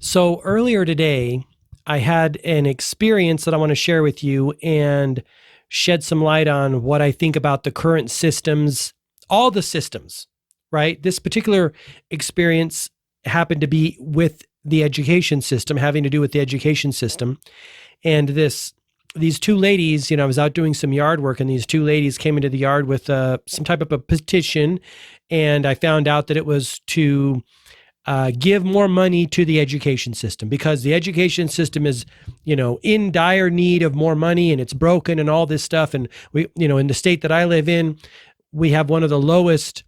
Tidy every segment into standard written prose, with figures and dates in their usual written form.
So earlier today, I had an experience that I want to share with you and shed some light on what I think about the current systems, all the systems, right? This particular experience happened to be with the education system, having to do with the education system. And these two ladies, I was out doing some yard work, and these two ladies came into the yard with some type of a petition, and I found out that it was to give more money to the education system because the education system is, in dire need of more money, and it's broken and all this stuff. And we, in the state that I live in, we have one of the lowest,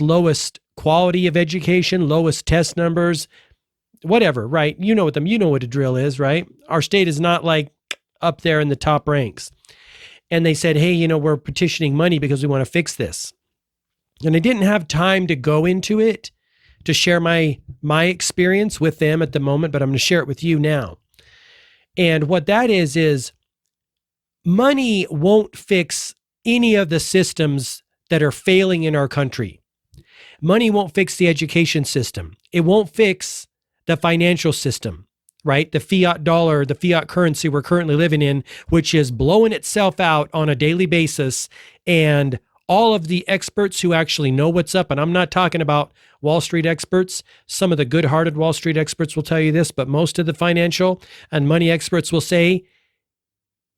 lowest quality of education, lowest test numbers, whatever, right? You know what a drill is, right? Our state is not like up there in the top ranks. And they said, hey, we're petitioning money because we want to fix this. And I didn't have time to go into it to share my experience with them at the moment, but I'm going to share it with you now. And what that is money won't fix any of the systems that are failing in our country. Money won't fix the education system. It won't fix the financial system, right? The fiat dollar, the fiat currency we're currently living in, which is blowing itself out on a daily basis. And all of the experts who actually know what's up, and I'm not talking about Wall Street experts. Some of the good-hearted Wall Street experts will tell you this, but most of the financial and money experts will say,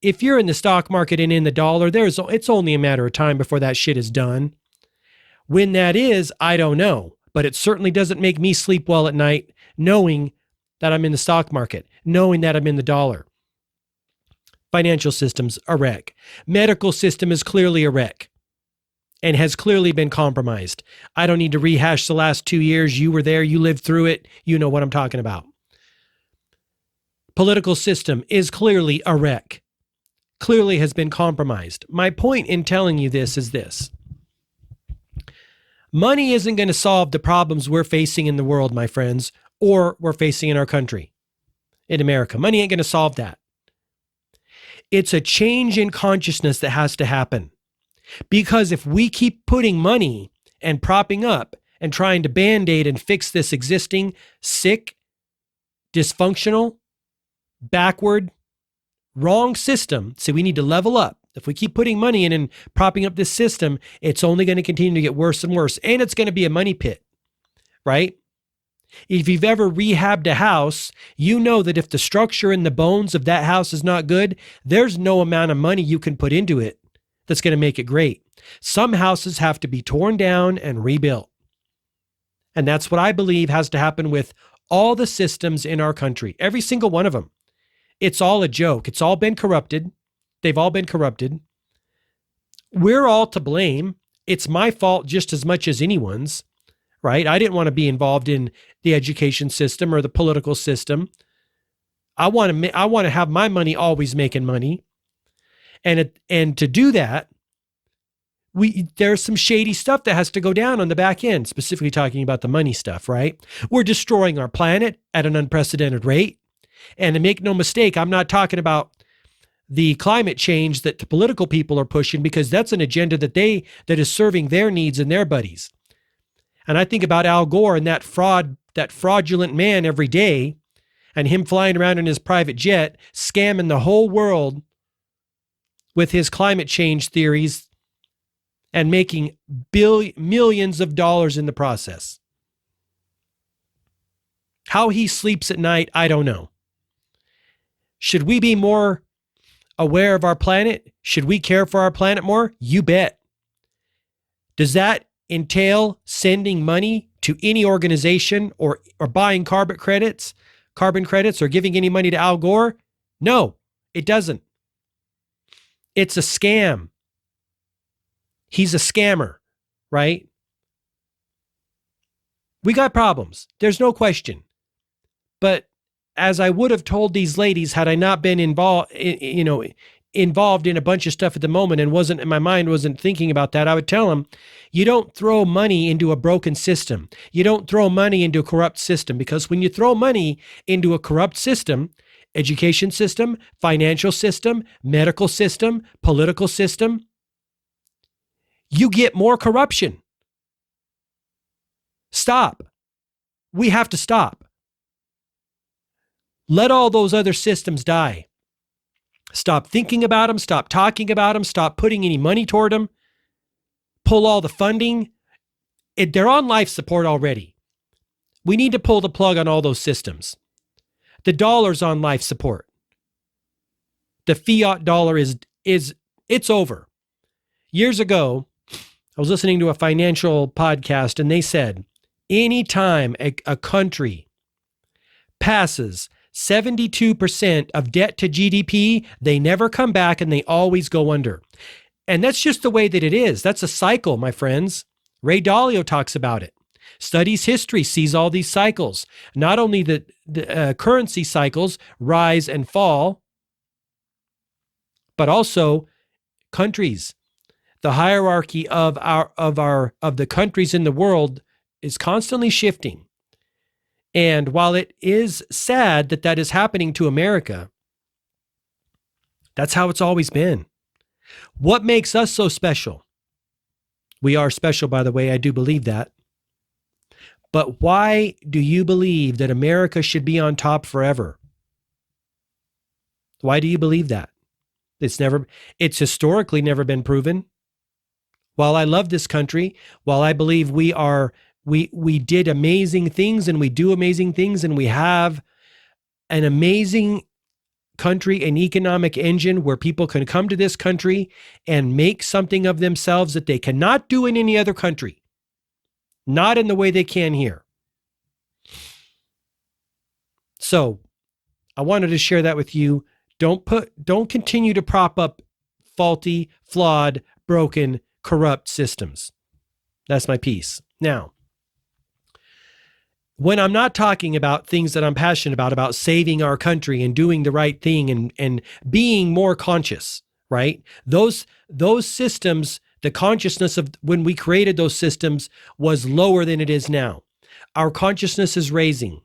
if you're in the stock market and in the dollar, it's only a matter of time before that shit is done. When that is, I don't know, but it certainly doesn't make me sleep well at night knowing that I'm in the stock market, knowing that I'm in the dollar. Financial system's a wreck. Medical system is clearly a wreck and has clearly been compromised. I don't need to rehash the last 2 years. You were there, you lived through it, you know what I'm talking about. Political system is clearly a wreck, clearly has been compromised. My point in telling you this is this. Money isn't going to solve the problems we're facing in the world, my friends, or we're facing in our country, in America. Money ain't going to solve that. It's a change in consciousness that has to happen. Because if we keep putting money and propping up and trying to band-aid and fix this existing sick, dysfunctional, backward, wrong system, so we need to level up. If we keep putting money in and propping up this system, it's only going to continue to get worse and worse. And it's going to be a money pit, right? If you've ever rehabbed a house, you know that if the structure and the bones of that house is not good, there's no amount of money you can put into it that's going to make it great. Some houses have to be torn down and rebuilt. And that's what I believe has to happen with all the systems in our country, every single one of them. It's all a joke. It's all been corrupted. They've all been corrupted. We're all to blame. It's my fault just as much as anyone's, right? I didn't want to be involved in the education system or the political system. I want to have my money always making money. And to do that, there's some shady stuff that has to go down on the back end, specifically talking about the money stuff, right? We're destroying our planet at an unprecedented rate. And to make no mistake, I'm not talking about the climate change that the political people are pushing, because that's an agenda that is serving their needs and their buddies. And I think about Al Gore and that fraudulent man every day, and him flying around in his private jet, scamming the whole world with his climate change theories and making millions of dollars in the process. How he sleeps at night, I don't know. Should we be more aware of our planet? Should we care for our planet more? You bet. Does that entail sending money to any organization or buying carbon credits or giving any money to Al Gore? No, it doesn't. It's a scam. He's a scammer, right? We got problems. There's no question. But as I would have told these ladies, had I not been involved in a bunch of stuff at the moment and my mind wasn't thinking about that, I would tell them, you don't throw money into a broken system. You don't throw money into a corrupt system, because when you throw money into a corrupt system, education system, financial system, medical system, political system, you get more corruption. Stop. We have to stop. Let all those other systems die. Stop thinking about them. Stop talking about them. Stop putting any money toward them. Pull all the funding. They're on life support already. We need to pull the plug on all those systems. The dollar's on life support. The fiat dollar it's over. Years ago, I was listening to a financial podcast and they said, anytime a country passes 72% of debt to GDP, they never come back and they always go under. And that's just the way that it is. That's a cycle, my friends. Ray Dalio talks about it. Studies history, sees all these cycles. Not only the currency cycles rise and fall, but also countries. The hierarchy of the countries in the world is constantly shifting. And while it is sad that that is happening to America, that's how it's always been. What makes us so special? We are special, by the way. I do believe that. But why do you believe that America should be on top forever? Why do you believe that? It's historically never been proven. While I love this country, while I believe we did amazing things and we do amazing things and we have an amazing country, an economic engine where people can come to this country and make something of themselves that they cannot do in any other country. Not in the way they can here. So I wanted to share that with you. Don't continue to prop up faulty, flawed, broken, corrupt systems. That's my piece. Now, when I'm not talking about things that I'm passionate about saving our country and doing the right thing and being more conscious, right? Those systems, the consciousness of when we created those systems was lower than it is now. Our consciousness is raising.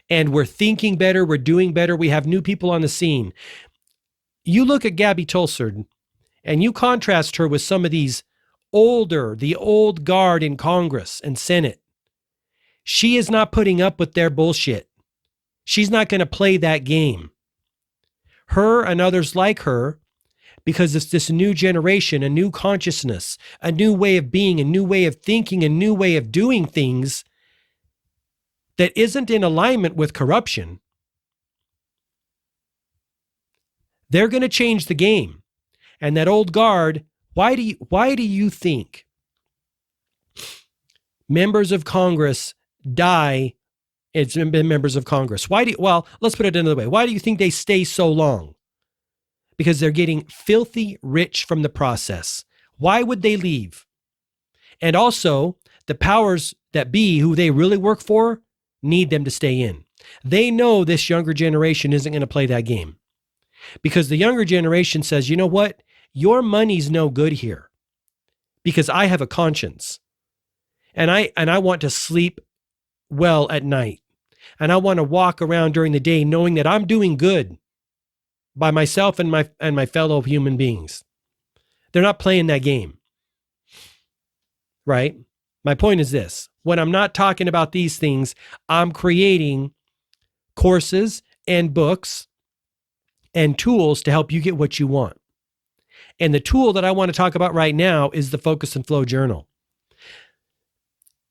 And we're thinking better, we're doing better, we have new people on the scene. You look at Gabby Tulsard and you contrast her with some of the old guard in Congress and Senate. She is not putting up with their bullshit. She's not going to play that game. Her and others like her, because it's this new generation, a new consciousness, a new way of being, a new way of thinking, a new way of doing things that isn't in alignment with corruption. They're going to change the game. And that old guard, why do you think members of Congress die? It's been members of Congress. Well, let's put it another way. Why do you think they stay so long? Because they're getting filthy rich from the process. Why would they leave? And also, the powers that be, who they really work for, need them to stay in. They know this younger generation isn't going to play that game. Because the younger generation says, you know what? Your money's no good here. Because I have a conscience. And I want to sleep well at night. And I want to walk around during the day knowing that I'm doing good by myself and my fellow human beings. They're not playing that game. Right? My point is this. When I'm not talking about these things, I'm creating courses and books and tools to help you get what you want. And the tool that I want to talk about right now is the Focus and Flow Journal.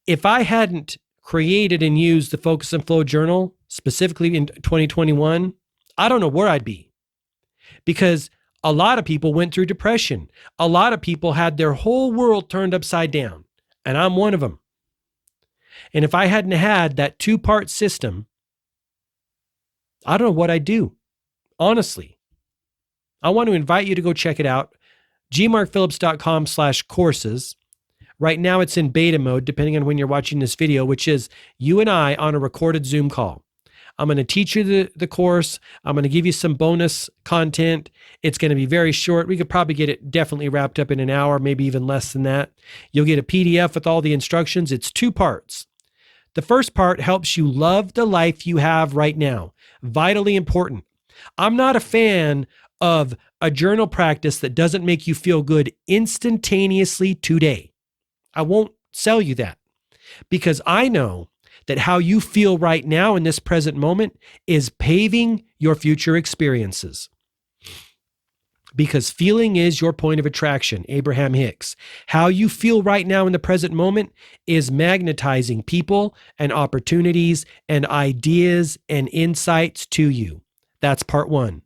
If I hadn't created and used the Focus and Flow Journal, specifically in 2021, I don't know where I'd be. Because a lot of people went through depression. A lot of people had their whole world turned upside down. And I'm one of them. And if I hadn't had that 2-part system, I don't know what I'd do. Honestly. I want to invite you to go check it out. gmarkphillips.com/courses. Right now it's in beta mode, depending on when you're watching this video, which is you and I on a recorded Zoom call. I'm going to teach you the course. I'm going to give you some bonus content. It's going to be very short. We could probably get it definitely wrapped up in an hour, maybe even less than that. You'll get a PDF with all the instructions. It's 2 parts. The first part helps you love the life you have right now. Vitally important. I'm not a fan of a journal practice that doesn't make you feel good instantaneously today. I won't sell you that because I know that how you feel right now in this present moment is paving your future experiences. Because feeling is your point of attraction, Abraham Hicks. How you feel right now in the present moment is magnetizing people and opportunities and ideas and insights to you. That's part one,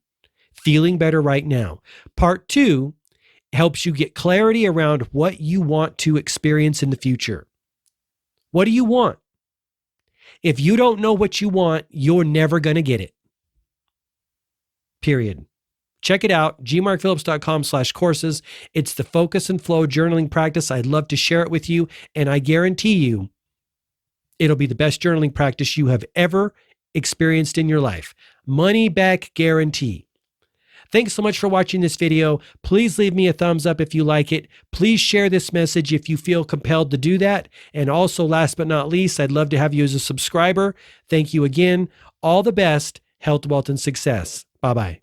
feeling better right now. Part two helps you get clarity around what you want to experience in the future. What do you want? If you don't know what you want, you're never going to get it. Period. Check it out, gmarkphillips.com/courses. It's the focus and flow journaling practice. I'd love to share it with you, and I guarantee you it'll be the best journaling practice you have ever experienced in your life. Money back guarantee. Thanks so much for watching this video. Please leave me a thumbs up if you like it. Please share this message if you feel compelled to do that. And also, last but not least, I'd love to have you as a subscriber. Thank you again. All the best. Health, wealth, and success. Bye-bye.